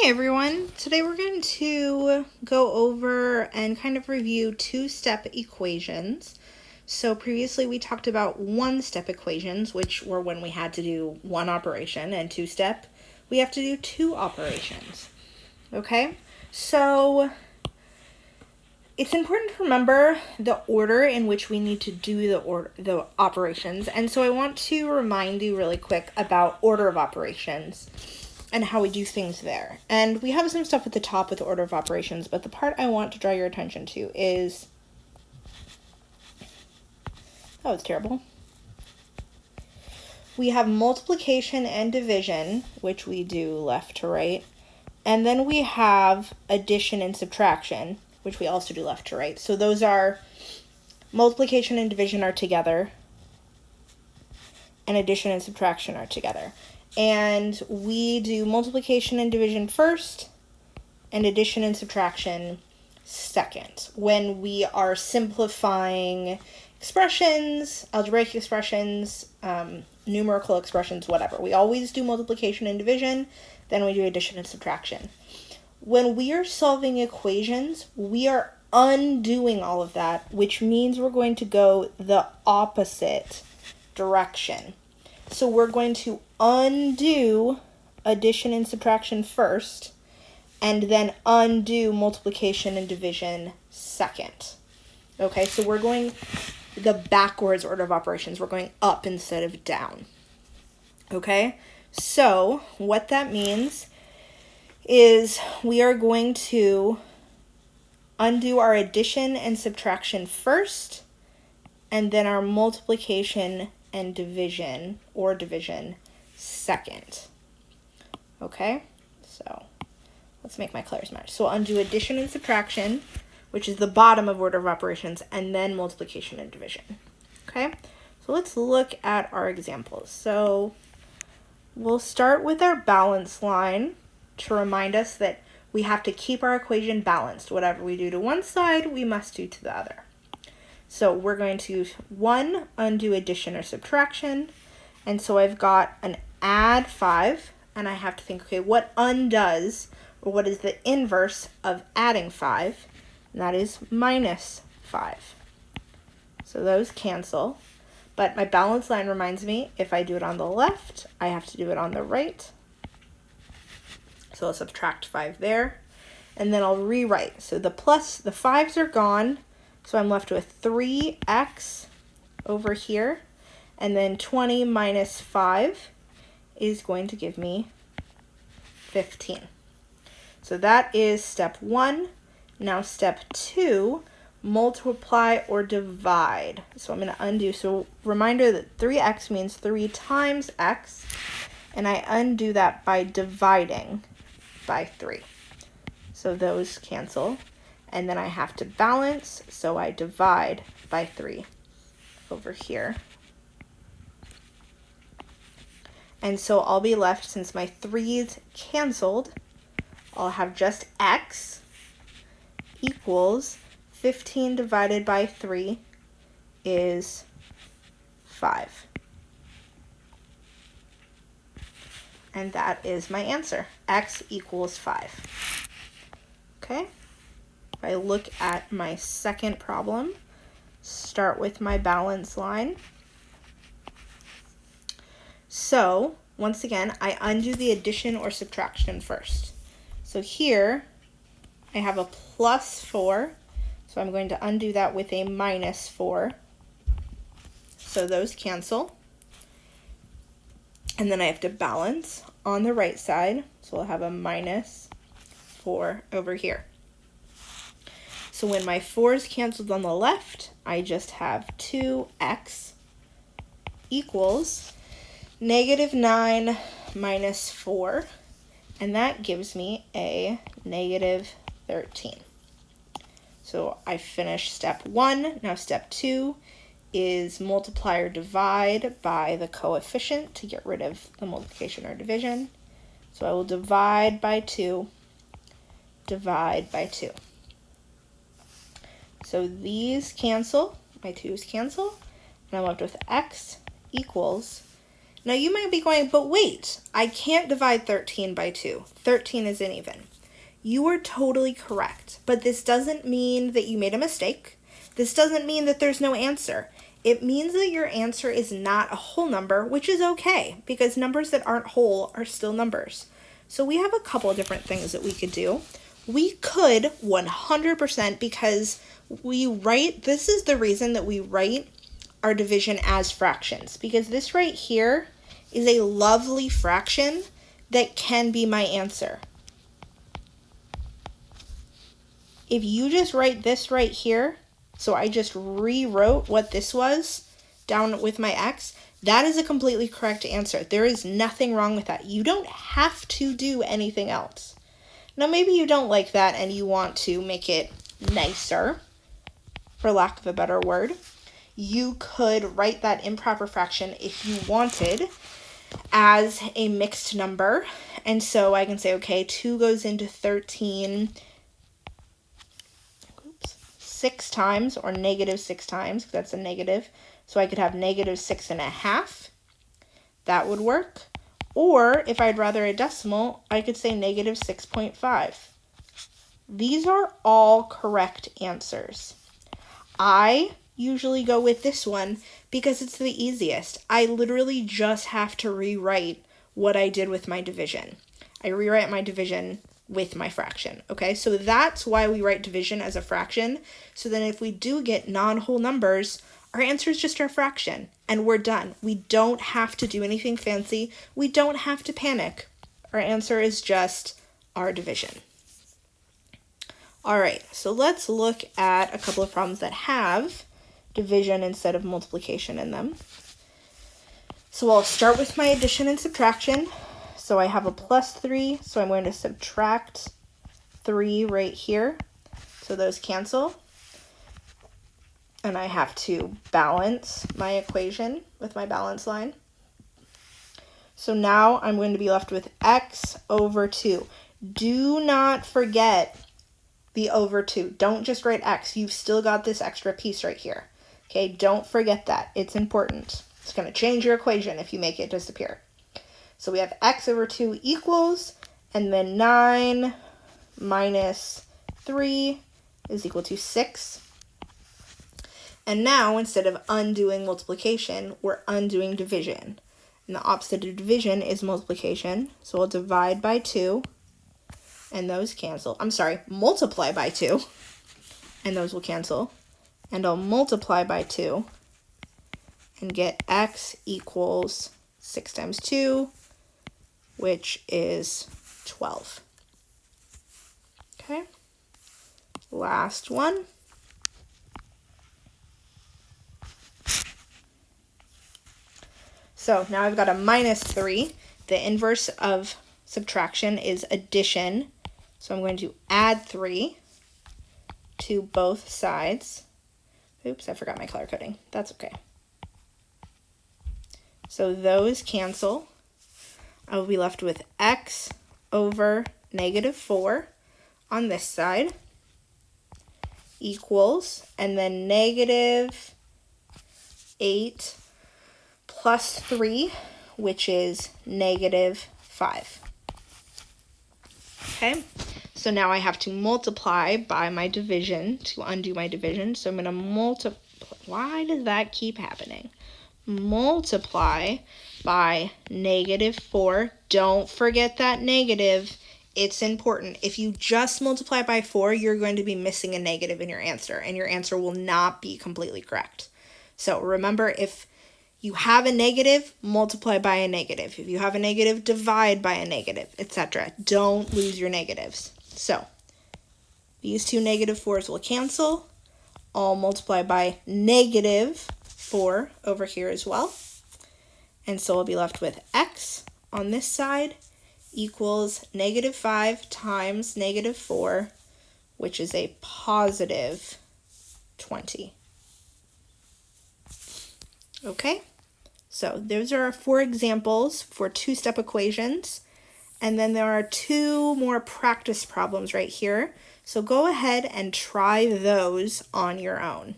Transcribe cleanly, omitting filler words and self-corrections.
Hey everyone, today we're going to go over and kind of review two-step equations. So previously we talked about one-step equations, which were when we had to do one operation, and two-step, we have to do two operations. Okay, so it's important to remember the order in which we need to do the operations, and so I want to remind you really quick about order of operations and how we do things there. And we have some stuff at the top with the order of operations, but the part I want to draw your attention to is, that was terrible. We have multiplication and division, which we do left to right, and then we have addition and subtraction, which we also do left to right. So those are, multiplication and division are together, and addition and subtraction are together. And we do multiplication and division first, and addition and subtraction second. When we are simplifying expressions, algebraic expressions, numerical expressions, whatever. We always do multiplication and division, then we do addition and subtraction. When we are solving equations, we are undoing all of that, which means we're going to go the opposite direction. So we're going to undo addition and subtraction first, and then undo multiplication and division second. Okay, so we're going the backwards order of operations. We're going up instead of down. Okay, so what that means is we are going to undo our addition and subtraction first, and then our multiplication and division second. Okay, so let's make my colors match. So undo addition and subtraction, which is the bottom of order of operations, and then multiplication and division. Okay, so let's look at our examples. So we'll start with our balance line to remind us that we have to keep our equation balanced. Whatever we do to one side, we must do to the other. So we're going to, one, undo addition or subtraction. And so I've got an add 5, and I have to think, okay, what undoes, or what is the inverse of adding 5? And that is minus 5. So those cancel. But my balance line reminds me, if I do it on the left, I have to do it on the right. So I'll subtract 5 there. And then I'll rewrite. So the 5s are gone. So I'm left with 3x over here, and then 20 minus 5 is going to give me 15. So that is step 1. Now step 2, multiply or divide. So I'm going to undo. So reminder that 3x means 3 times x, and I undo that by dividing by 3. So those cancel. And then I have to balance, so I divide by 3 over here. And so I'll be left, since my 3's canceled, I'll have just x equals 15 divided by 3 is 5. And that is my answer. X equals 5. Okay? If I look at my second problem, start with my balance line. So, once again, I undo the addition or subtraction first. So here, I have a plus 4, so I'm going to undo that with a minus 4. So those cancel. And then I have to balance on the right side, so I'll have a minus 4 over here. So when my 4's canceled on the left, I just have 2x equals negative 9 minus 4, and that gives me a negative 13. So I finished step 1. Now step 2 is multiply or divide by the coefficient to get rid of the multiplication or division. So I will divide by 2, divide by 2. So these cancel, my 2's cancel, and I'm left with x equals Now you might be going, but wait, I can't divide 13 by 2. 13 isn't even. You are totally correct, but this doesn't mean that you made a mistake. This doesn't mean that there's no answer. It means that your answer is not a whole number, which is okay, because numbers that aren't whole are still numbers. So we have a couple different things that we could do. We could 100%, because this is the reason that we write our division as fractions, because this right here is a lovely fraction that can be my answer. If you just write this right here, so I just rewrote what this was down with my x, that is a completely correct answer. There is nothing wrong with that. You don't have to do anything else. Now maybe you don't like that and you want to make it nicer, for lack of a better word. You could write that improper fraction if you wanted as a mixed number. And so I can say, okay, 2 goes into 13 6 times, or negative 6 times, because that's a negative. So I could have negative 6.5. That would work. Or if I'd rather a decimal, I could say negative 6.5. These are all correct answers. I usually go with this one because it's the easiest. I literally just have to rewrite what I did with my division. I rewrite my division with my fraction, okay? So that's why we write division as a fraction, so then if we do get non-whole numbers, our answer is just our fraction, and we're done. We don't have to do anything fancy. We don't have to panic. Our answer is just our division. All right, so let's look at a couple of problems that have division instead of multiplication in them. So I'll start with my addition and subtraction. So I have a plus 3, so I'm going to subtract 3 right here. So those cancel. And I have to balance my equation with my balance line. So now I'm going to be left with x over 2. Do not forget the over 2. Don't just write x. You've still got this extra piece right here. Okay, don't forget that. It's important. It's going to change your equation if you make it disappear. So we have x over 2 equals, and then 9 minus 3 is equal to 6. And now, instead of undoing multiplication, we're undoing division. And the opposite of division is multiplication. So we'll divide by 2, and those cancel. Multiply by 2, and those will cancel. And I'll multiply by 2 and get x equals 6 times 2, which is 12. Okay, last one. So now I've got a minus 3. The inverse of subtraction is addition. So I'm going to add 3 to both sides. Oops, I forgot my color coding. That's okay. So those cancel. I will be left with x over negative 4 on this side equals, and then negative 8 plus 3, which is negative 5. Okay, so now I have to multiply by my division to undo my division. So I'm going to multiply. Why does that keep happening? Multiply by negative 4. Don't forget that negative. It's important. If you just multiply by 4, you're going to be missing a negative in your answer, and your answer will not be completely correct. So remember, if you have a negative, multiply by a negative. If you have a negative, divide by a negative, etc. Don't lose your negatives. So these two negative 4s will cancel. I'll multiply by negative 4 over here as well. And so I'll be left with x on this side equals negative 5 times negative 4, which is a positive 20. Okay, so those are our 4 examples for two-step equations. And then there are 2 more practice problems right here. So go ahead and try those on your own.